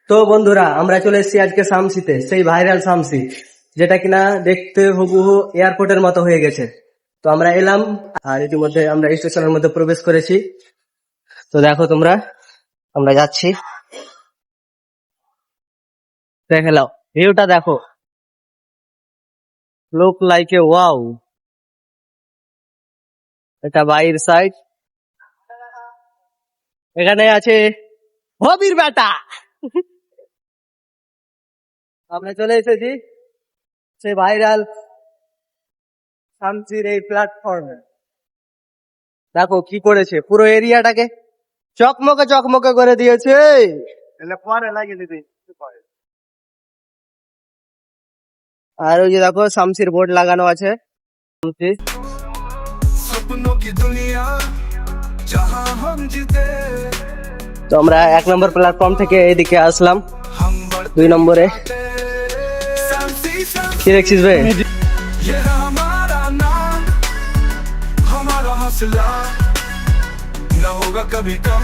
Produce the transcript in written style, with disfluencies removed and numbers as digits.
তো বন্ধুরা, আমরা চলে এসেছি আজকে শামসিতে, সেই ভাইরাল শামসি, যেটা কিনা দেখতে হুবহু এয়ারপোর্টের মতো হয়ে গেছে। তো আমরা এলাম, আর ইতিমধ্যে আমরা স্টেশনের মধ্যে প্রবেশ করেছি। তো দেখো তোমরা, আমরা যাচ্ছি, দেখে নাও ভিউটা, দেখো, লুক লাইক এ ওয়াও। এটা বাইর সাইড, এখানে আছে হবির বেটা। আমরা চলে এসেছি সেই ভাইরাল শামসির এই প্ল্যাটফর্মে। দেখো কি করেছে, পুরো এরিয়াটাকে চকমকে চকমকে করে দিয়েছে। আর ওই যে দেখো শামসির বোর্ড লাগানো আছে। শামসি। তো আমরা 1 নম্বর প্ল্যাটফর্ম থেকে এদিকে আসলাম 2 নম্বরে। কি দেখছিস ভাই? हमारा हौसला न होगा कभी कम।